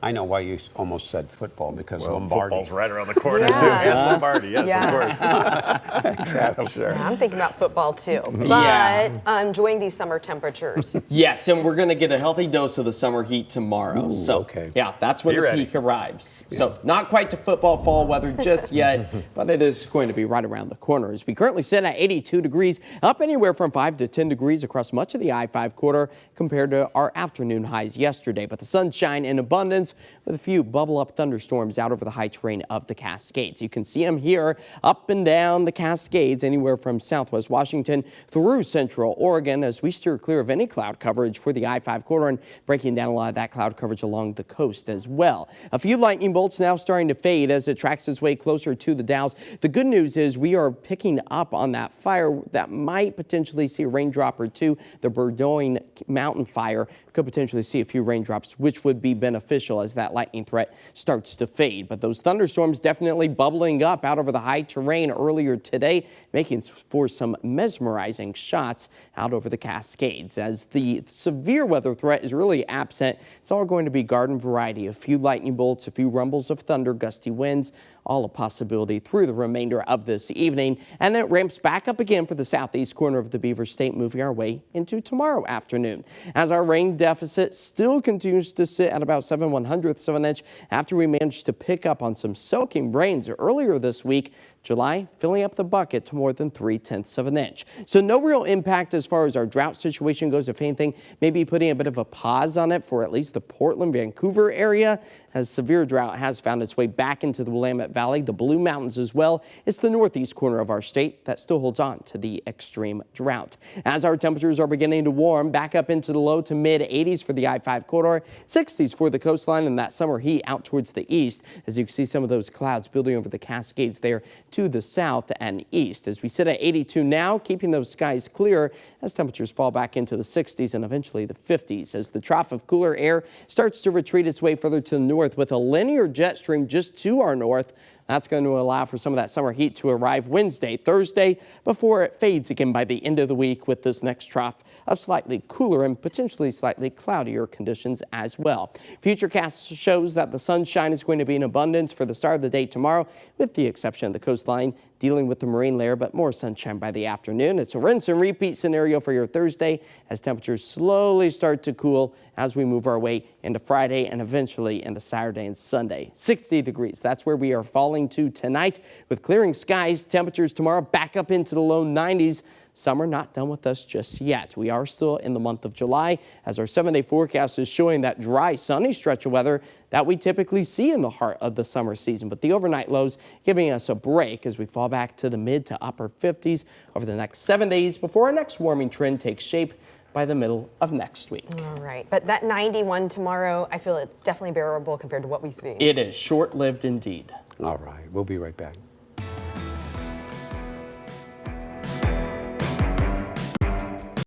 I know why you almost said football, because Well, Lombardi. football's right around the corner, Yeah. too. And Lombardi, yes, Yeah. of course. Exactly. Sure. I'm thinking about football too, but Yeah. enjoying these summer temperatures. Yes, and we're going to get a healthy dose of the summer heat tomorrow. Ooh, so, okay. yeah, that's when Be the ready. peak arrives. So, not quite to football fall weather just yet, but it is going to be right around the corner. As we currently sit at 82 degrees, up anywhere from 5 to 10 degrees across much of the I-5 corridor compared to our afternoon highs yesterday. But the sunshine in abundance with a few bubble-up thunderstorms out over the high terrain of the Cascades. You can see them here up and down the Cascades, anywhere from southwest Washington through central Oregon, as we steer clear of any cloud coverage for the I-5 corridor and breaking down a lot of that cloud coverage along the coast as well. A few lightning bolts now starting to fade as it tracks its way closer to the Dalles. The good news is we are picking up on that fire that might potentially see a raindrop or two. The Burdoin Mountain Fire could potentially see a few raindrops, which would be beneficial as that lightning threat starts to fade. But those thunderstorms definitely bubbling up out over the high terrain earlier today, making for some mesmerizing shots out over the Cascades. As the severe weather threat is really absent, it's all going to be garden variety. A few lightning bolts, a few rumbles of thunder, gusty winds, all a possibility through the remainder of this evening. And then it ramps back up again for the southeast corner of the Beaver State, moving our way into tomorrow afternoon. As our rain deficit still continues to sit at about 7/100ths of an inch after we managed to pick up on some soaking rains earlier this week. July filling up the bucket to more than 3/10ths of an inch. So no real impact as far as our drought situation goes. If anything, maybe putting a bit of a pause on it for at least the Portland, Vancouver area, as severe drought has found its way back into the Willamette Valley, the Blue Mountains as well. It's the northeast corner of our state that still holds on to the extreme drought. As our temperatures are beginning to warm back up into the low to mid 80s for the I-5 corridor, 60s for the coastline, and that summer heat out towards the east, as you can see some of those clouds building over the Cascades there to the south and east. As we sit at 82 now, keeping those skies clear as temperatures fall back into the 60s and eventually the 50s as the trough of cooler air starts to retreat its way further to the north with a linear jet stream just to our north. That's going to allow for some of that summer heat to arrive Wednesday, Thursday, before it fades again by the end of the week with this next trough of slightly cooler and potentially slightly cloudier conditions as well. Futurecast shows that the sunshine is going to be in abundance for the start of the day tomorrow, with the exception of the coastline dealing with the marine layer, but more sunshine by the afternoon. It's a rinse and repeat scenario for your Thursday as temperatures slowly start to cool as we move our way into Friday and eventually into Saturday and Sunday. 60 degrees. That's where we are falling to tonight with clearing skies. Temperatures tomorrow back up into the low 90s. Summer not done with us just yet. We are still in the month of July as our 7-day forecast is showing that dry, sunny stretch of weather that we typically see in the heart of the summer season. But the overnight lows giving us a break as we fall back to the mid to upper 50s over the next 7 days before our next warming trend takes shape by the middle of next week. All right, but that 91 tomorrow, I feel it's definitely bearable compared to what we see. It is short-lived indeed. All right, we'll be right back.